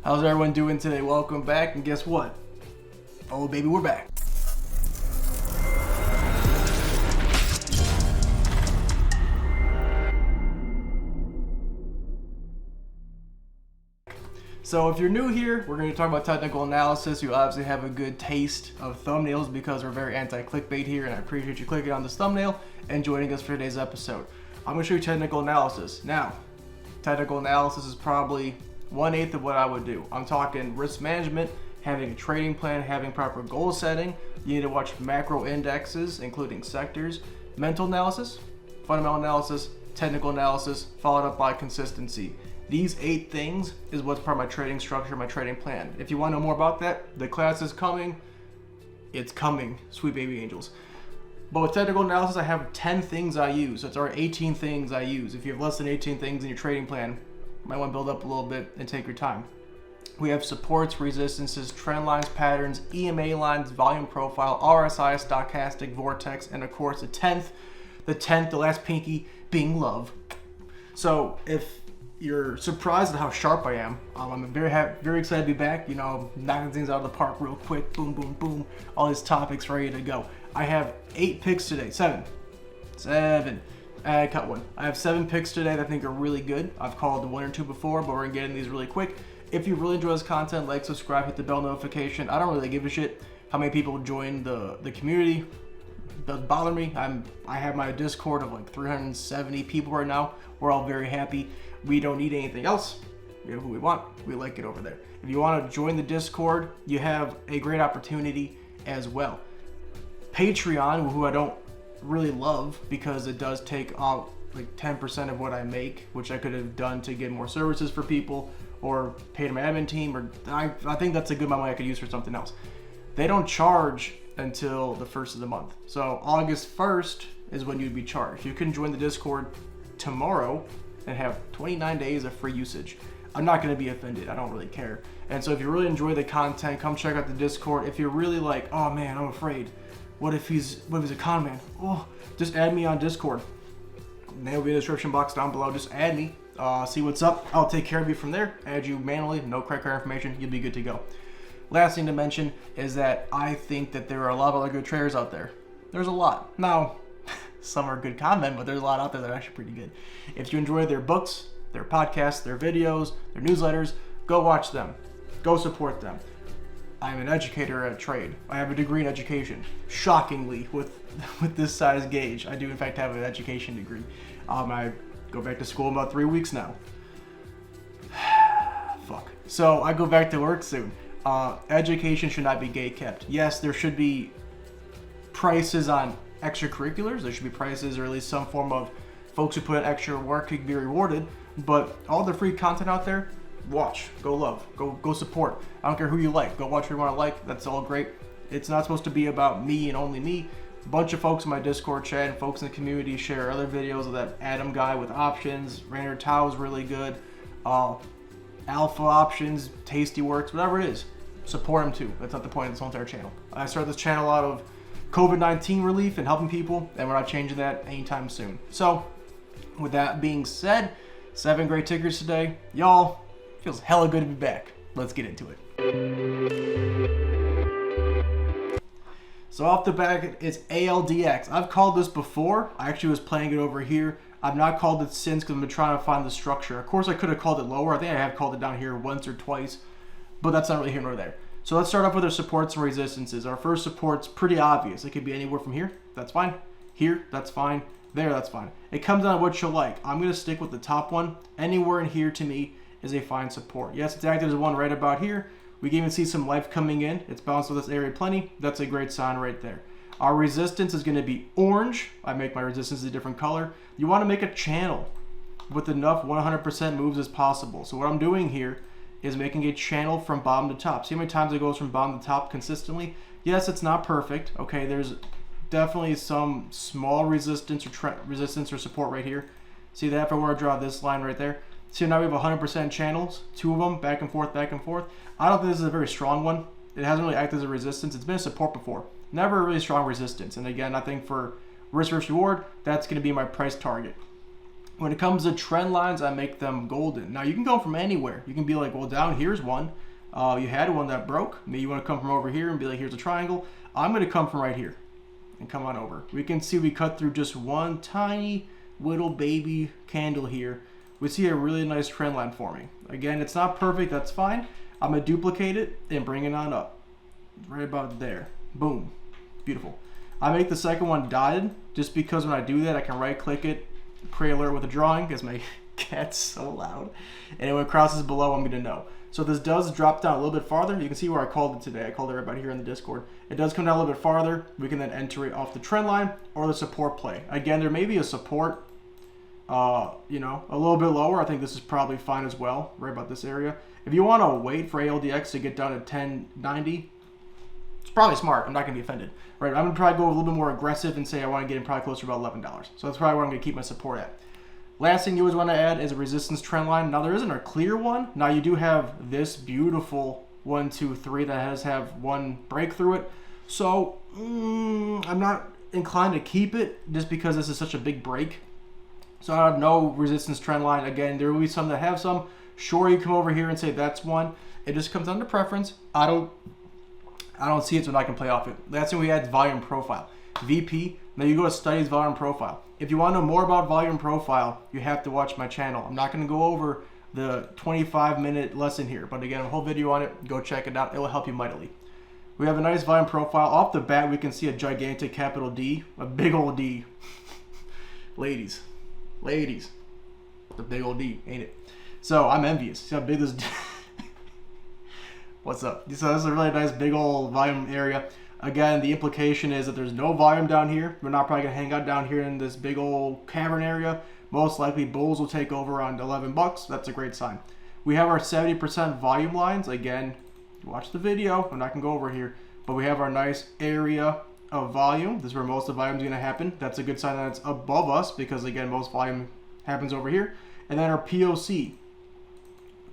How's everyone doing today? Welcome back, and guess what? Oh baby, we're back. So if you're new here, we're going to talk about technical analysis. You obviously have a good taste of thumbnails because we're very anti-clickbait here, and I appreciate you clicking on this thumbnail and joining us for today's episode. I'm going to show you technical analysis. Now, technical analysis is probably 1/8 of what I would do. I'm talking risk management, having a trading plan, having proper goal setting. You need to watch macro indexes, including sectors, mental analysis, fundamental analysis, technical analysis, followed up by consistency. These 8 things is what's part of my trading structure, my trading plan. If you want to know more about that, the class is coming. It's coming, sweet baby angels. But with technical analysis, I have 10 things I use. So it's already 18 things I use. If you have less than 18 things in your trading plan, you might want to build up a little bit and take your time. We have supports, resistances, trend lines, patterns, EMA lines, volume profile, RSI, stochastic, vortex, and of course the 10th, the last pinky, being love. So if you're surprised at how sharp I am, I'm very excited to be back. You know, knocking things out of the park real quick, boom, boom, boom. All these topics ready to go. I have 8 picks today, 7. I cut one. I have 7 picks today that I think are really good. I've called 1 or 2 before, but we're gonna get in these really quick. If you really enjoy this content, like, subscribe, hit the bell notification. I don't really give a shit how many people join the community. It doesn't bother me. I have my Discord of like 370 people right now. We're all very happy. We don't need anything else. We have who we want. We like it over there. If you want to join the Discord, you have a great opportunity as well. Patreon, who I don't really love because it does take out like 10% of what I make, which I could have done to get more services for people or paid my admin team, or I think that's a good amount of money I could use for something else. They don't charge until the 1st of the month. So August 1st is when you'd be charged. You can join the Discord tomorrow and have 29 days of free usage. I'm not going to be offended. I don't really care. And so if you really enjoy the content, come check out the Discord. If you're really like, oh man, I'm afraid. What if he's a con man? Oh, just add me on Discord. There'll be a description box down below. Just add me. See what's up. I'll take care of you from there. Add you manually. No credit card information. You'll be good to go. Last thing to mention is that I think that there are a lot of other good traders out there. There's a lot. Now, some are good content, but there's a lot out there that are actually pretty good. If you enjoy their books, their podcasts, their videos, their newsletters, go watch them. Go support them. I'm an educator at trade. I have a degree in education. Shockingly, with this size gauge, I do in fact have an education degree. I go back to school in about 3 weeks now. Fuck. So I go back to work soon. Education should not be gate-kept. Yes, there should be prices on extracurriculars. There should be prices, or at least some form of folks who put in extra work could be rewarded. But all the free content out there, watch, go love, go support. I don't care who you like. Go watch who you want to like. That's all great. It's not supposed to be about me and only me. A bunch of folks in my Discord chat and folks in the community share other videos of that Adam guy with options. Rainer Tao is really good. Alpha options, Tasty Works, whatever it is. Support him too. That's not the point of this whole entire channel. I started this channel out of COVID-19 relief and helping people, and we're not changing that anytime soon. So, with that being said, 7 great tickers today. Y'all, feels hella good to be back. Let's get into it. So off the back, it's ALDX. I've called this before. I actually was playing it over here. I've not called it since because I've been trying to find the structure. Of course, I could have called it lower. I think I have called it down here once or twice, but that's not really here nor there. So let's start off with our supports and resistances. Our first support's pretty obvious. It could be anywhere from here. That's fine. Here, that's fine. There, that's fine. It comes down to what you like. I'm going to stick with the top one. Anywhere in here, to me, is a fine support. Yes, it's active as one right about here. We can even see some life coming in. It's bounced with this area plenty. That's a great sign right there. Our resistance is going to be orange. I make my resistance a different color. You want to make a channel with enough 100% moves as possible. So what I'm doing here is making a channel from bottom to top. See how many times it goes from bottom to top consistently? Yes, it's not perfect. Okay, there's definitely some small resistance or support right here. See that? If I were to draw this line right there. See, now we have 100% channels, 2 of them, back and forth, back and forth. I don't think this is a very strong one. It hasn't really acted as a resistance. It's been a support before. Never a really strong resistance. And again, I think for risk versus reward, that's going to be my price target. When it comes to trend lines, I make them golden. Now you can go from anywhere. You can be like, well, down here's one. You had one that broke. Maybe you want to come from over here and be like, here's a triangle. I'm going to come from right here and come on over. We can see we cut through just one tiny little baby candle here. We see a really nice trend line forming. Again, it's not perfect. That's fine. I'm going to duplicate it and bring it on up. Right about there. Boom. Beautiful. I make the second one dotted just because when I do that, I can right click it, create alert with a drawing because my cat's so loud. And when it crosses below, I'm going to know. So this does drop down a little bit farther. You can see where I called it today. I called everybody here in the Discord. It does come down a little bit farther. We can then enter it off the trend line or the support play. Again, there may be a support, you know, a little bit lower. I think this is probably fine as well, right about this area. If you want to wait for ALDX to get down to 1090, it's probably smart. I'm not going to be offended, right? I'm going to probably go a little bit more aggressive and say I want to get in probably closer to about $11. So that's probably where I'm going to keep my support at. Last thing you always want to add is a resistance trend line. Now there isn't a clear one. Now you do have this beautiful 1, 2, 3 that have one break through it. So I'm not inclined to keep it just because this is such a big break. So I have no resistance trend line. Again, there will be some that have some. Sure, you come over here and say that's one. It just comes down to preference. I don't see it, so I can play off it. Last thing we add is volume profile. VP. Now you go to studies volume profile. If you want to know more about volume profile, you have to watch my channel. I'm not going to go over the 25-minute lesson here, but again, a whole video on it. Go check it out. It will help you mightily. We have a nice volume profile. Off the bat, we can see a gigantic capital D, a big old D. Ladies, the big old D, ain't it? So I'm envious. See how big this D. What's up? So this is a really nice big old volume area. Again, the implication is that there's no volume down here. We're not probably gonna hang out down here in this big old cavern area. Most likely bulls will take over on $11. That's a great sign. We have our 70% volume lines. Again, watch the video. I'm not gonna go over here, but we have our nice area of volume. This is where most of the volume is gonna happen. That's a good sign that it's above us because again, most volume happens over here. And then our POC.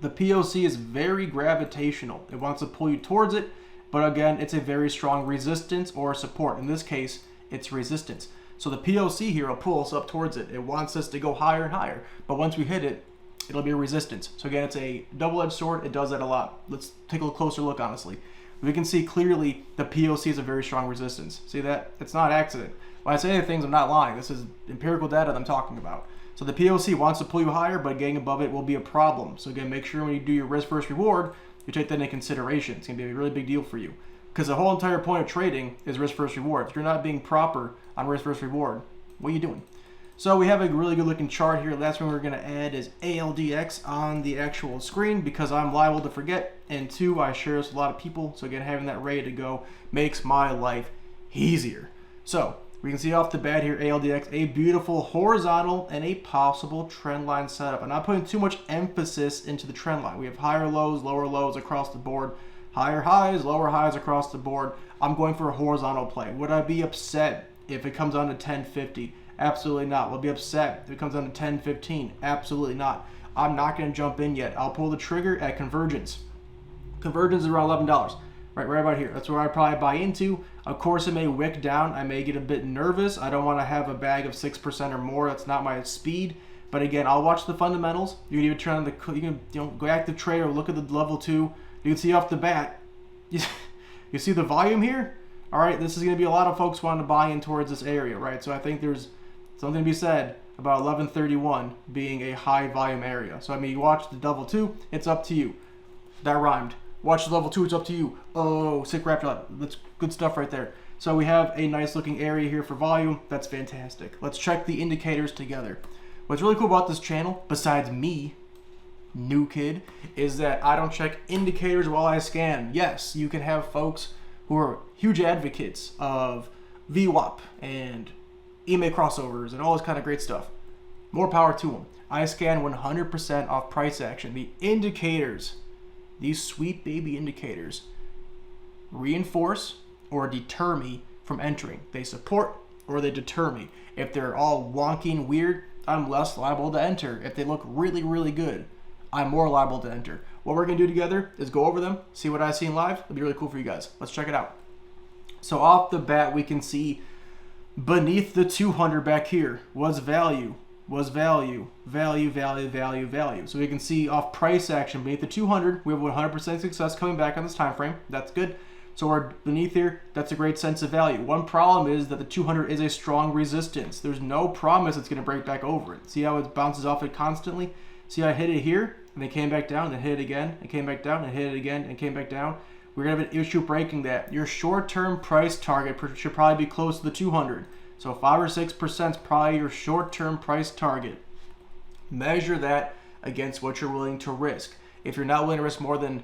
The POC is very gravitational. It wants to pull you towards it. But again, it's a very strong resistance or support. In this case, it's resistance. So the POC here will pull us up towards it. It wants us to go higher and higher. But once we hit it, it'll be a resistance. So again, it's a double-edged sword. It does that a lot. Let's take a closer look, honestly. We can see clearly the POC is a very strong resistance. See that? It's not accident. When I say these things, I'm not lying. This is empirical data that I'm talking about. So the POC wants to pull you higher, but getting above it will be a problem. So again, make sure when you do your risk versus reward, you take that into consideration. It's going to be a really big deal for you. Because the whole entire point of trading is risk versus reward. If you're not being proper on risk versus reward, what are you doing? So we have a really good looking chart here. Last one we're going to add is ALDX on the actual screen because I'm liable to forget. And two, I share this with a lot of people. So again, having that ready to go makes my life easier. So we can see off the bat here, ALDX, a beautiful horizontal and a possible trend line setup. I'm not putting too much emphasis into the trend line. We have higher lows, lower lows across the board, higher highs, lower highs across the board. I'm going for a horizontal play. Would I be upset if it comes down to 1050? Absolutely not. Will I be upset if it comes down to 1015? Absolutely not. I'm not going to jump in yet. I'll pull the trigger at convergence. Convergence is around $11. Right about here. That's where I probably buy into. Of course, it may wick down. I may get a bit nervous. I don't want to have a bag of 6% or more. That's not my speed. But again, I'll watch the fundamentals. You can even turn on the, you can go active trade or look at the level 2. You can see off the bat. You see the volume here? All right, this is going to be a lot of folks wanting to buy in towards this area, right? So I think there's something to be said about 1131 being a high volume area. So I mean, you watch the level 2. It's up to you. That rhymed. Watch the level 2, it's up to you. Oh, sick rap shot. That's good stuff right there. So we have a nice looking area here for volume. That's fantastic. Let's check the indicators together. What's really cool about this channel, besides me, new kid, is that I don't check indicators while I scan. Yes, you can have folks who are huge advocates of VWAP and EMA crossovers and all this kind of great stuff. More power to them. I scan 100% off price action. The indicators, these sweet baby indicators, reinforce or deter me from entering. They support or they deter me. If they're all wonky and weird, I'm less liable to enter. If they look really, really good, I'm more liable to enter. What we're gonna do together is go over them, see what I see in live. It'll be really cool for you guys. Let's check it out. So off the bat, we can see beneath the 200 back here was value. was value, value, value, value, value. So we can see off price action beneath the 200, we have 100% success coming back on this time frame. That's good. So we're beneath here, that's a great sense of value. One problem is that the 200 is a strong resistance. There's no promise it's going to break back over it. See how it bounces off it constantly? See how I hit it here, and then came back down, then hit it again, and came back down, and hit it again, and came back down. We're going to have an issue breaking that. Your short-term price target should probably be close to the 200. So 5 or 6% is probably your short-term price target. Measure that against what you're willing to risk. If you're not willing to risk more than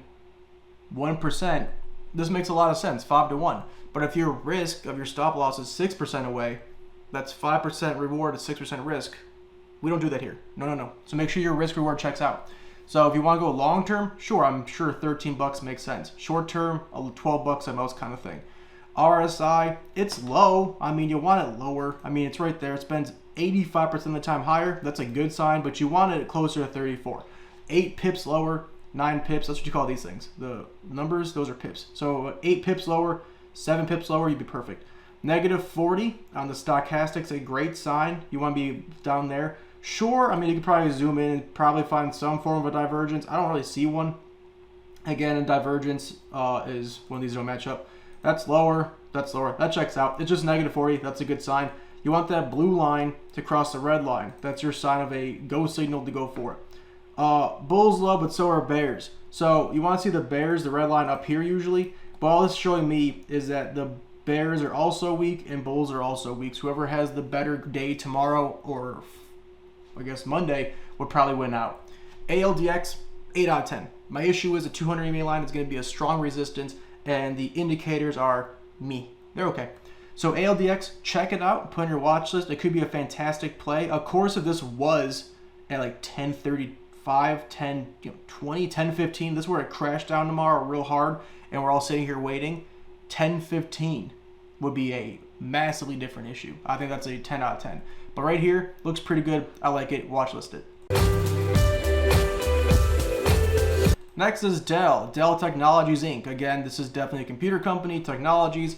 1%, this makes a lot of sense, 5 to 1. But if your risk of your stop loss is 6% away, that's 5% reward to 6% risk. We don't do that here. No. So make sure your risk reward checks out. So if you want to go long term, sure, I'm sure 13 bucks makes sense. Short term, 12 bucks at most kind of thing. RSI, it's low. I mean, you want it lower. I mean, it's right there. It spends 85% of the time higher. That's a good sign, but you want it closer to 34. 8 pips lower, 9 pips. That's what you call these things. The numbers, those are pips. So 8 pips lower, 7 pips lower, you'd be perfect. Negative 40 on the stochastic's a great sign. You want to be down there. Sure, I mean, you could probably zoom in and probably find some form of a divergence. I don't really see one. Again, a divergence is when these don't match up. That's lower, that's lower, that checks out. It's just negative 40, that's a good sign. You want that blue line to cross the red line. That's your sign of a go signal to go for it. Bulls low, but so are bears. So you want to see the bears, the red line up here usually. But all this is showing me is that the bears are also weak and bulls are also weak. So whoever has the better day tomorrow, or I guess Monday, would probably win out. ALDX, 8 out of 10. My issue is a 200 EMA line is going to be a strong resistance, and the indicators are me. They're okay. So ALDX, check it out, put on your watch list. It could be a fantastic play. Of course, if this was at like 10:35, 10:20, 10:15, this is where it crashed down tomorrow real hard, and we're all sitting here waiting. 10:15 would be a massively different issue. I think that's a 10 out of 10. But right here, looks pretty good. I like it. Watch list it. Next is DELL, DELL Technologies Inc. Again, this is definitely a computer company, technologies.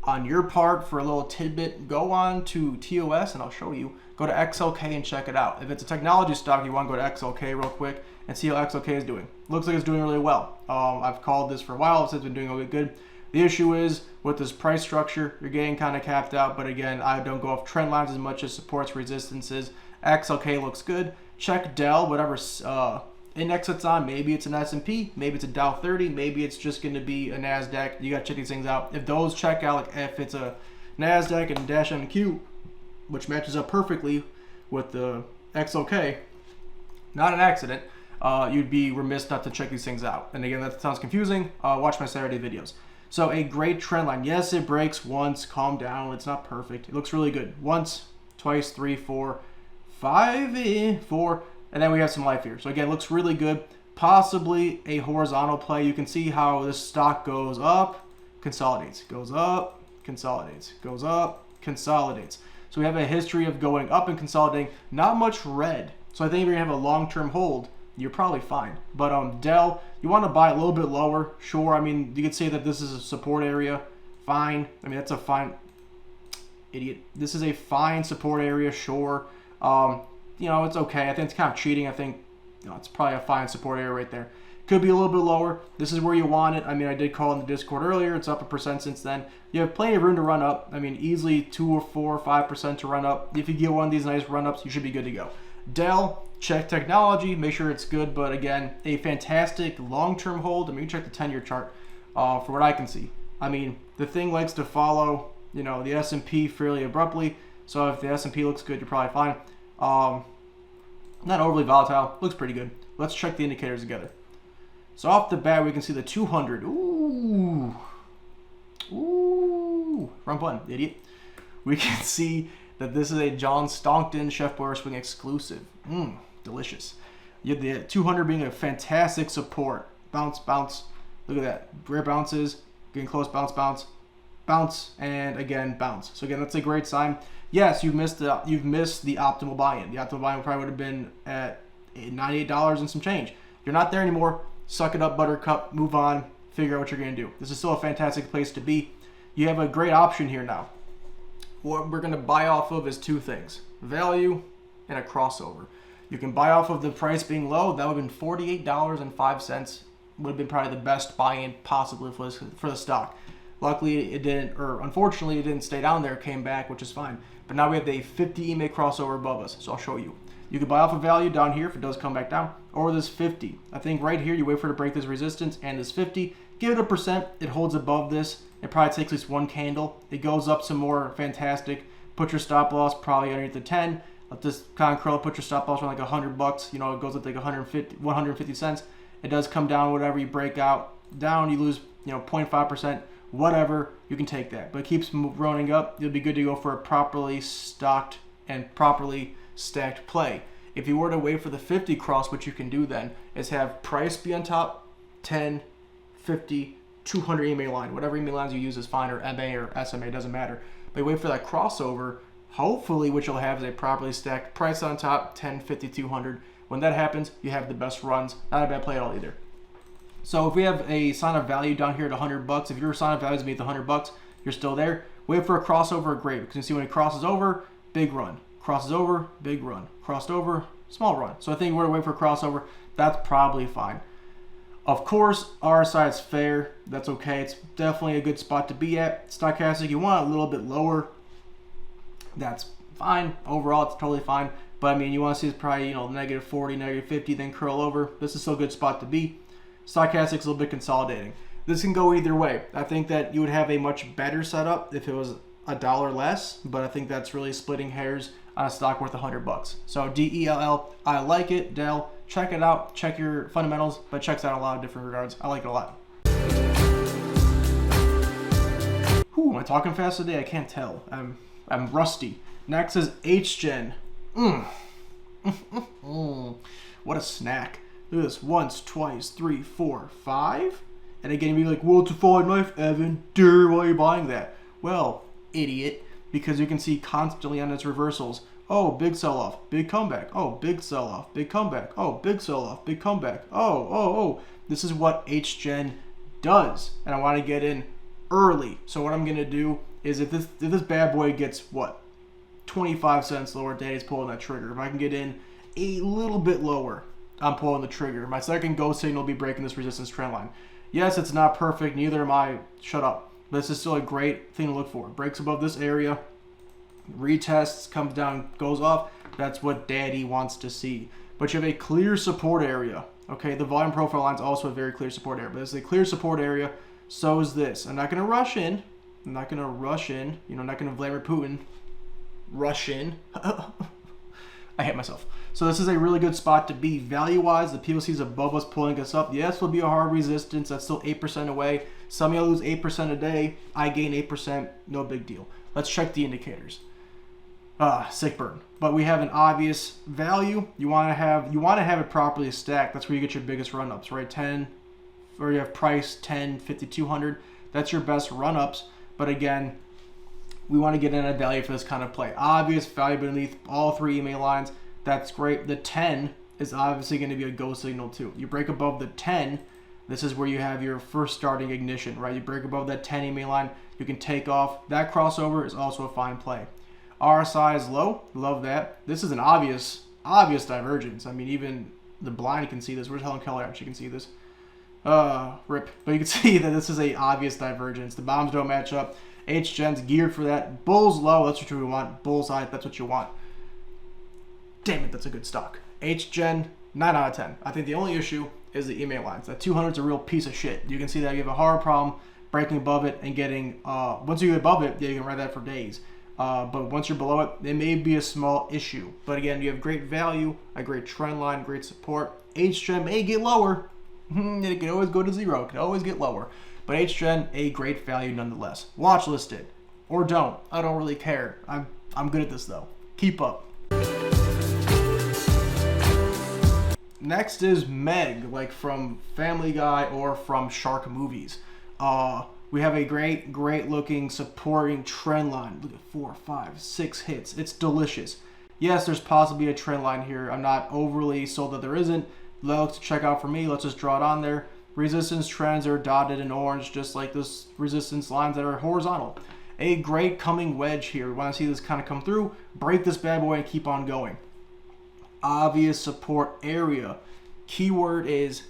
On your part, for a little tidbit, go on to TOS and I'll show you. Go to XLK and check it out. If it's a technology stock, you want to go to XLK real quick and see how XLK is doing. Looks like it's doing really well. I've called this for a while. It's been doing really good. The issue is with this price structure, you're getting kind of capped out. But again, I don't go off trend lines as much as supports, resistances. XLK looks good. Check DELL, whatever index it's on. Maybe it's an S&P, maybe it's a Dow 30, maybe it's just going to be a NASDAQ. You got to check these things out. If those check out, like if it's a NASDAQ and Dash MQ, which matches up perfectly with the XLK, not an accident, you'd be remiss not to check these things out. And again, that sounds confusing. Watch my Saturday videos. So a great trend line. Yes, it breaks once. Calm down. It's not perfect. It looks really good. Once, twice, 3, 4, 5, 4. And then we have some life here. So again, it looks really good. Possibly a horizontal play. You can see how this stock goes up, consolidates, goes up, consolidates, goes up, consolidates. So we have a history of going up and consolidating. Not much red. So I think if you're going to have a long-term hold, you're probably fine. But DELL, you want to buy a little bit lower. Sure, I mean, you could say that this is a support area. Fine. I mean, that's a fine... Idiot. This is a fine support area, sure. You know, it's okay. I think it's kind of cheating. I think, you know, it's probably a fine support area right there. Could be a little bit lower. This is where you want it. I mean, I did call in the Discord earlier. It's up 1% since then. You have plenty of room to run up. I mean, easily 2 or 4 or 5% to run up. If you get one of these nice run-ups, you should be good to go. DELL, check technology. Make sure it's good. But again, a fantastic long-term hold. I mean, you check the 10-year chart for what I can see. I mean, the thing likes to follow, you know, the S&P fairly abruptly. So if the S&P looks good, you're probably fine. Not overly volatile. Looks pretty good. Let's check the indicators together. So off the bat, we can see the 200. Ooh. Wrong button, idiot. We can see that this is a John Stockton Chef Boyer Swing exclusive. Delicious. You have the 200 being a fantastic support. Bounce, bounce. Look at that. Rare bounces. Getting close, bounce, bounce. Bounce, and again, bounce. So again, that's a great sign. Yes, you've missed the optimal buy-in. The optimal buy-in probably would have been at $98 and some change. You're not there anymore. Suck it up, buttercup. Move on. Figure out what you're going to do. This is still a fantastic place to be. You have a great option here now. What we're going to buy off of is 2 things. Value and a crossover. You can buy off of the price being low. That would have been $48.05. Would have been probably the best buy-in possibly for the stock. Luckily, it didn't, or unfortunately, it didn't stay down there. It came back, which is fine. But now we have a 50 EMA crossover above us, so I'll show you. You can buy off a value down here if it does come back down, or this 50. I think right here, you wait for it to break this resistance and this 50. Give it a percent. It holds above this. It probably takes at least one candle. It goes up some more. Fantastic. Put your stop loss probably underneath the 10. Let this kind of curl. Put your stop loss around like $100. You know, it goes up like 150 cents. It does come down. Whatever you break out down, you lose 0.5%. Whatever, you can take that. But it keeps running up. You'll be good to go for a properly stocked and properly stacked play. If you were to wait for the 50 cross, what you can do then is have price be on top, 10, 50, 200 EMA line. Whatever EMA lines you use is fine, or MA or SMA, doesn't matter. But you wait for that crossover. Hopefully what you'll have is a properly stacked price on top, 10, 50, 200. When that happens, you have the best runs. Not a bad play at all either. So if we have a sign of value down here at $100, if your sign of value is beneath $100, you're still there. Wait for a crossover, great. Because you see when it crosses over, big run. Crosses over, big run. Crossed over, small run. So I think we're going to wait for a crossover. That's probably fine. Of course, RSI is fair. That's okay. It's definitely a good spot to be at. Stochastic, you want a little bit lower. That's fine. Overall, it's totally fine. But I mean, you want to see it's probably, negative 40, negative 50, then curl over. This is still a good spot to be. Stochastic's a little bit consolidating. This can go either way. I think that you would have a much better setup if it was $1 less, but I think that's really splitting hairs on a stock worth $100. So DELL, I like it. DELL, check it out. Check your fundamentals, but it checks out a lot of different regards. I like it a lot. Whew, am I talking fast today? I can't tell. I'm rusty. Next is HGEN. What a snack. Look at this. Once, twice, 3, 4, 5. And again, you'd be like, well, it's a fine knife, Evan. Why are you buying that? Well, idiot. Because you can see constantly on its reversals. Oh, big sell-off, big comeback. Oh, big sell-off, big comeback. Oh, big sell-off, big comeback. Oh. This is what HGEN does. And I want to get in early. So what I'm going to do is if this bad boy gets, 25 cents lower, Daddy's pulling that trigger. If I can get in a little bit lower, I'm pulling the trigger. My second go signal will be breaking this resistance trend line. Yes, it's not perfect. Neither am I. Shut up. But this is still a great thing to look for. Breaks above this area, retests, comes down, goes off. That's what Daddy wants to see. But you have a clear support area. Okay, the volume profile line is also a very clear support area. But this is a clear support area. So is this. I'm not going to rush in. I'm not going to rush in. I'm not going to Vladimir Putin rush in. I hate myself. So this is a really good spot to be. Value-wise, the PLC is above us, pulling us up. Yes, will be a hard resistance. That's still 8% away. Some of y'all lose 8% a day. I gain 8%. No big deal. Let's check the indicators. Sick burn. But we have an obvious value. You want to have it properly stacked. That's where you get your biggest run-ups, right? 10, or you have price 10, 50, 200. That's your best run-ups. But again, we want to get in a value for this kind of play. Obvious value beneath all three EMA lines. That's great. The 10 is obviously going to be a go signal too. You break above the 10, this is where you have your first starting ignition, right? You break above that 10 EMA line, you can take off. That crossover is also a fine play. RSI is low. Love that. This is an obvious divergence. I mean, even the blind can see this. Where's Helen Keller? She can see this. Rip. But you can see that this is a obvious divergence. The bombs don't match up. HGEN's geared for that. Bulls low, that's what we want. Bulls high, that's what you want. Damn it, that's a good stock. HGEN, 9 out of 10. I think the only issue is the EMA lines. That 200 is a real piece of shit. You can see that you have a hard problem breaking above it and getting, once you get above it, yeah, you can ride that for days. But once you're below it, it may be a small issue. But again, you have great value, a great trend line, great support. HGEN may get lower. It can always go to zero. It can always get lower. But HGEN, a great value nonetheless. Watchlist it. Or don't. I don't really care. I'm good at this though. Keep up. Next is Meg, like from Family Guy or from Shark movies. We have a great looking supporting trend line. Look at 4, 5, 6 hits. It's delicious. Yes, there's possibly a trend line here. I'm not overly sold that there isn't. Let's check out for me. Let's just draw it on there. Resistance trends are dotted in orange, just like this resistance lines that are horizontal. A great coming wedge here. We want to see this kind of come through, break this bad boy, and keep on going. obvious support area. Keyword is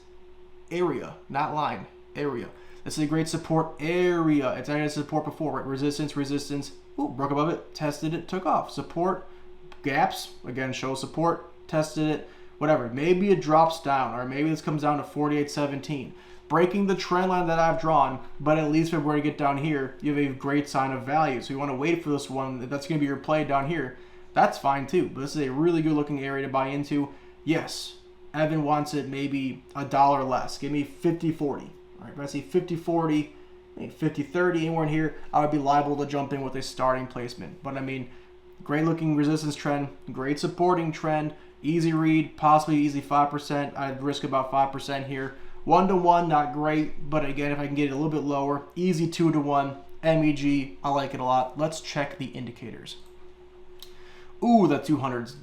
area, not line, area. This is a great support area. It's had support before, right? Resistance, resistance. Ooh, broke above it, tested it, took off. Support, gaps, again, show support, tested it, whatever. Maybe it drops down, or maybe this comes down to 48.17. Breaking the trend line that I've drawn, but at least if we're to get down here, you have a great sign of value. So you want to wait for this one. If that's going to be your play down here, that's fine too. But this is a really good looking area to buy into. Yes, Evan wants it maybe $1 less. Give me 50-40. All right, if I see 50-40, 50-30, anywhere in here, I would be liable to jump in with a starting placement. But I mean, great looking resistance trend, great supporting trend, easy read, possibly easy 5%. I'd risk about 5% here. 1-to-1, not great, but again, if I can get it a little bit lower, easy 2-to-1, MEG, I like it a lot. Let's check the indicators. Ooh, that 200's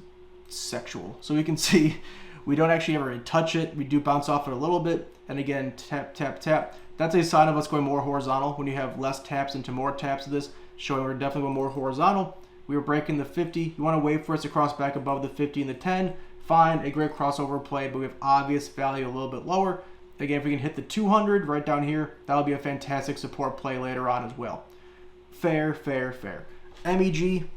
sexual. So we can see we don't actually ever touch it. We do bounce off it a little bit, and again, tap, tap, tap. That's a sign of us going more horizontal. When you have less taps into more taps of this, showing we're definitely going more horizontal. We were breaking the 50. You want to wait for us to cross back above the 50 and the 10. Fine, a great crossover play, but we have obvious value a little bit lower. Again, if we can hit the 200 right down here, that'll be a fantastic support play later on as well. Fair, fair, fair. MEG,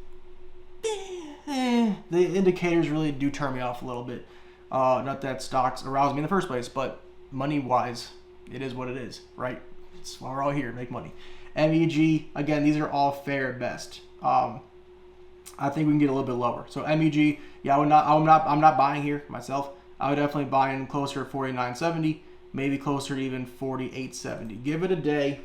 the indicators really do turn me off a little bit. Not that stocks arouse me in the first place, but money-wise, it is what it is, right? It's why we're all here, make money. MEG, again, these are all fair at best. I think we can get a little bit lower. So MEG, yeah, I'm not buying here myself. I would definitely buy in closer to 49.70. Maybe closer to even 48.70. Give it a day,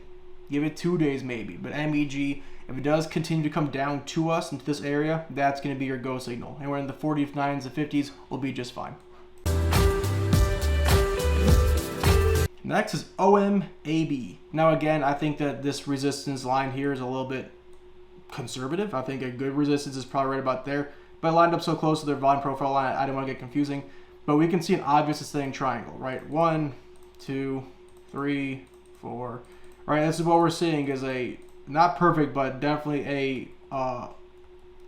give it 2 days maybe. But MEG, if it does continue to come down to us into this area, that's going to be your go signal. And we're in the 49s and 50s, we'll be just fine. Next is OMAB. Now again, I think that this resistance line here is a little bit conservative. I think a good resistance is probably right about there. But I lined up so close to their volume profile line, I didn't want to get confusing. But we can see an obvious ascending triangle, right? 1, 2, 3, 4. Right, this is what we're seeing is a not perfect, but definitely a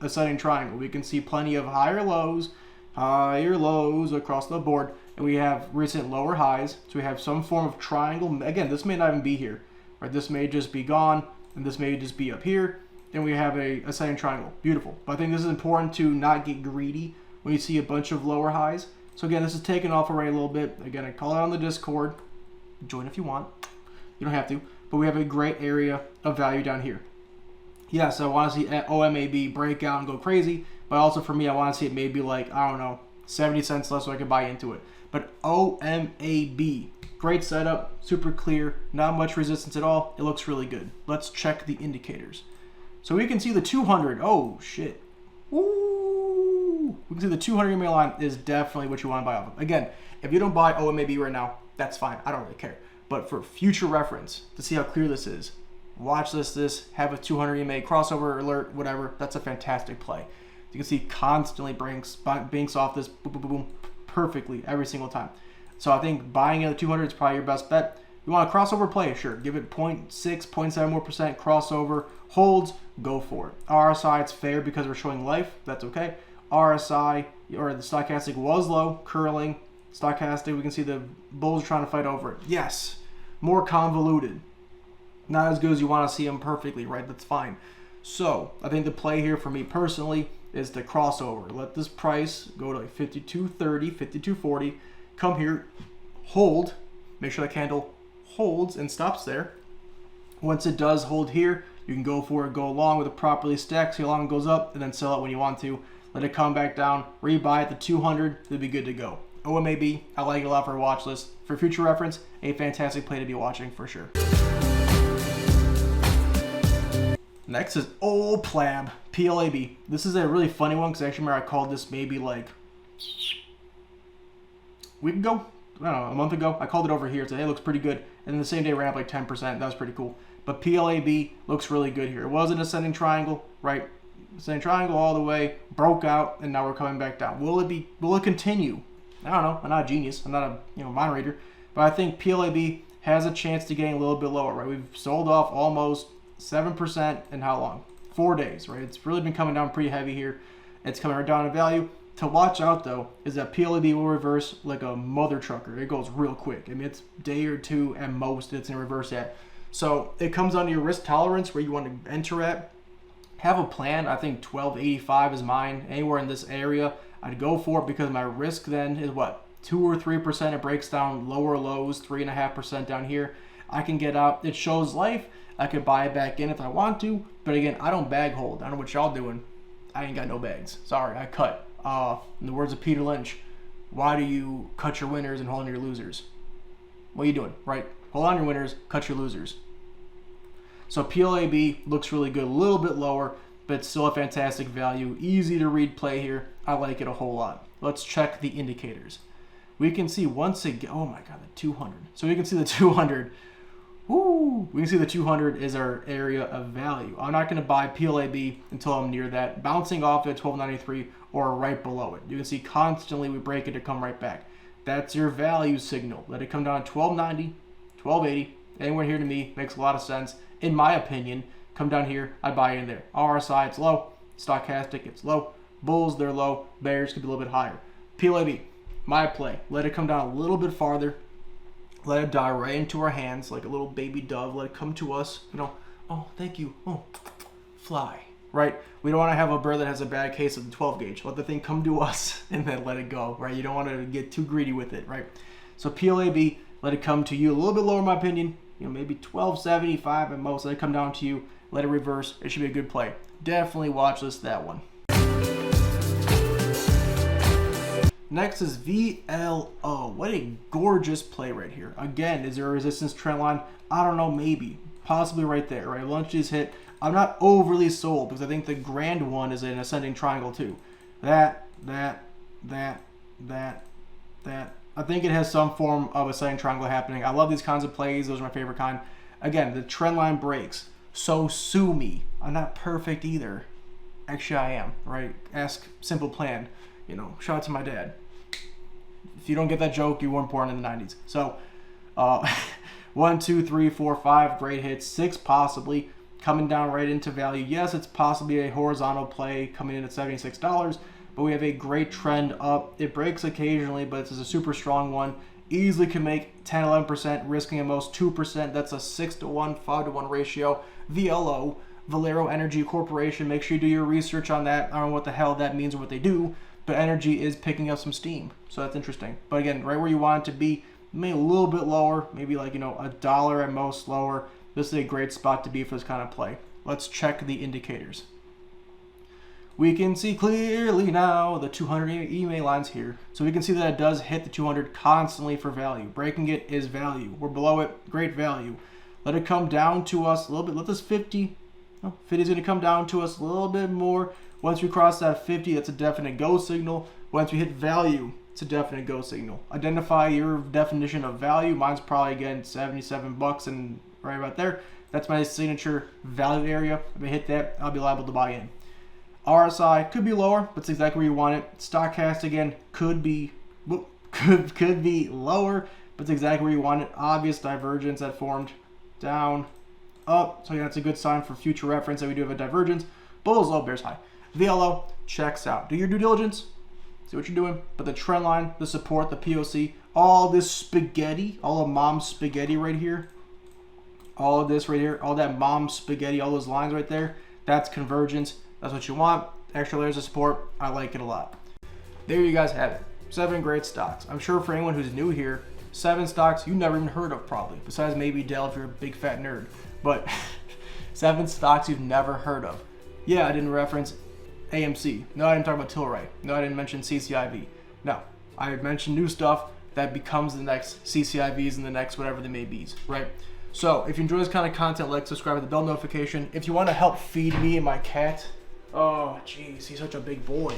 ascending triangle. We can see plenty of higher lows across the board, and we have recent lower highs. So we have some form of triangle. Again, this may not even be here, right? This may just be gone, and this may just be up here, and we have a ascending triangle. Beautiful. But I think this is important to not get greedy when you see a bunch of lower highs. So again, this is taking off already a little bit. Again, I call it on the Discord. Join if you want. You don't have to. But we have a great area of value down here. Yes, I want to see OMAB break out and go crazy. But also for me, I want to see it maybe like, I don't know, 70 cents less so I can buy into it. But OMAB, great setup, super clear, not much resistance at all. It looks really good. Let's check the indicators. So we can see the 200. Oh, shit. Woo! We can see the 200 EMA line is definitely what you want to buy off of. Again, if you don't buy OMAB right now, that's fine. I don't really care. But for future reference, to see how clear this is, watch this, have a 200 EMA crossover alert, whatever. That's a fantastic play. You can see constantly banks off this boom, boom, boom, boom, perfectly every single time. So I think buying in the 200 is probably your best bet. You want a crossover play? Sure. Give it 0.6, 0.7 more percent crossover. Holds, go for it. RSI, it's fair because we're showing life. That's okay. RSI, or the stochastic was low, curling. Stochastic, we can see the bulls are trying to fight over it. Yes, more convoluted. Not as good as you want to see them perfectly, right? That's fine. So I think the play here for me personally is the crossover. Let this price go to like 52.30, 52.40. Come here, hold. Make sure that candle holds and stops there. Once it does hold here, you can go for it, go along with it properly stacked, see how long it goes up, and then sell it when you want to. Let it come back down, rebuy at the 200, it'll be good to go. OMAB, I like it a lot for a watch list. For future reference, a fantastic play to be watching for sure. Next is PLAB, PLAB. This is a really funny one because I actually remember I called this maybe like a week ago. I don't know, a month ago. I called it over here. Said, hey, it looks pretty good. And then the same day ran up like 10%. That was pretty cool. But PLAB looks really good here. It was an ascending triangle, right? Ascending triangle all the way, broke out, and now we're coming back down. Will it continue? I don't know. I'm not a genius. I'm not a mind reader. But I think PLAB has a chance to getting a little bit lower, right? We've sold off almost 7% in how long? 4 days, right? It's really been coming down pretty heavy here. It's coming right down in value. To watch out though is that PLAB will reverse like a mother trucker. It goes real quick. I mean, it's a day or two at most it's in reverse at. So it comes down to your risk tolerance where you want to enter at. Have a plan. I think 1285 is mine. Anywhere in this area, I'd go for it because my risk then is what? 2 or 3%. It breaks down lower lows, 3.5% down here. I can get out. It shows life. I could buy it back in if I want to. But again, I don't bag hold. I don't know what y'all doing. I ain't got no bags. Sorry, I cut. In the words of Peter Lynch, why do you cut your winners and hold on your losers? What are you doing, right? Hold on your winners, cut your losers. So PLAB looks really good, a little bit lower, but still a fantastic value. Easy to read play here. I like it a whole lot. Let's check the indicators. We can see once again, oh my God, the 200. So we can see the 200. Woo! We can see the 200 is our area of value. I'm not going to buy PLAB until I'm near that, bouncing off at 1293 or right below it. You can see constantly we break it to come right back. That's your value signal. Let it come down to 1290, 1280. Anywhere here to me makes a lot of sense. In my opinion, come down here, I buy in there. RSI, it's low. Stochastic, it's low. Bulls, they're low. Bears could be a little bit higher. PLAB, my play. Let it come down a little bit farther. Let it die right into our hands like a little baby dove. Let it come to us. You know, oh, thank you. Oh, fly. Right? We don't want to have a bird that has a bad case of the 12 gauge. Let the thing come to us and then let it go. Right? You don't want to get too greedy with it. Right? So PLAB, let it come to you a little bit lower, in my opinion. You know, maybe 1275 at most. Let it come down to you. Let it reverse. It should be a good play. Definitely watch list that one. Next is VLO. What a gorgeous play right here. Again, is there a resistance trend line? I don't know, maybe. Possibly right there, right? Once these hit, I'm not overly sold because I think the grand one is an ascending triangle too. That. I think it has some form of ascending triangle happening. I love these kinds of plays. Those are my favorite kind. Again, the trend line breaks. So sue me. I'm not perfect either. Actually, I am, right? Ask Simple Plan. You know, shout out to my dad. If you don't get that joke, you weren't born in the 90s. So, 1, 2, 3, 4, 5, great hits. 6 possibly coming down right into value. Yes, it's possibly a horizontal play coming in at $76, but we have a great trend up. It breaks occasionally, but it's a super strong one. Easily can make 10, 11%, risking at most 2%. That's a 6-to-1, 5-to-1 ratio. VLO, Valero Energy Corporation. Make sure you do your research on that. I don't know what the hell that means or what they do, but energy is picking up some steam, so that's interesting. But again, right where you want it to be, maybe a little bit lower, maybe like, you know, $1 at most lower. This is a great spot to be for this kind of play. Let's check the indicators. We can see clearly now the 200 EMA lines here. So we can see that it does hit the 200 constantly for value. Breaking it is value. We're below it, great value. Let it come down to us a little bit. Let this 50, 50 is going to come down to us a little bit more. Once we cross that 50, that's a definite go signal. Once we hit value, it's a definite go signal. Identify your definition of value. Mine's probably, again, $77 and right about there. That's my signature value area. If I hit that, I'll be liable to buy in. RSI could be lower, but it's exactly where you want it. Stochastic, again, could be lower, but it's exactly where you want it. Obvious divergence that formed down, up. So yeah, that's a good sign for future reference that we do have a divergence. Bulls low, bears high. VLO checks out. Do your due diligence. See what you're doing. But the trend line, the support, the POC, all this spaghetti, all of mom's spaghetti right here, all of this right here, all that mom's spaghetti, all those lines right there, that's convergence. That's what you want. Extra layers of support. I like it a lot. There you guys have it. 7 great stocks. I'm sure for anyone who's new here, 7 stocks you never even heard of probably, besides maybe DELL if you're a big fat nerd. But 7 stocks you've never heard of. Yeah, I didn't reference AMC. No, I didn't talk about Tilray. No, I didn't mention CCIV. No, I mentioned new stuff that becomes the next CCIVs and the next whatever they may be, right? So if you enjoy this kind of content, like, subscribe, with the bell notification. If you want to help feed me and my cat, oh jeez, he's such a big boy.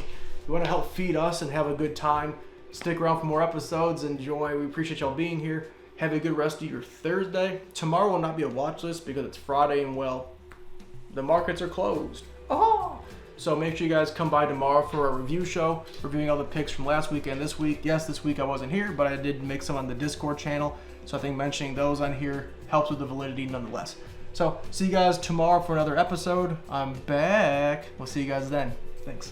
You want to help feed us and have a good time, stick around for more episodes. Enjoy. We appreciate y'all being here. Have a good rest of your Thursday. Tomorrow will not be a watch list because it's Friday and, well, the markets are closed. Oh! So make sure you guys come by tomorrow for a review show, reviewing all the picks from last week and this week. Yes, this week I wasn't here, but I did make some on the Discord channel. So I think mentioning those on here helps with the validity nonetheless. So see you guys tomorrow for another episode. I'm back. We'll see you guys then. Thanks.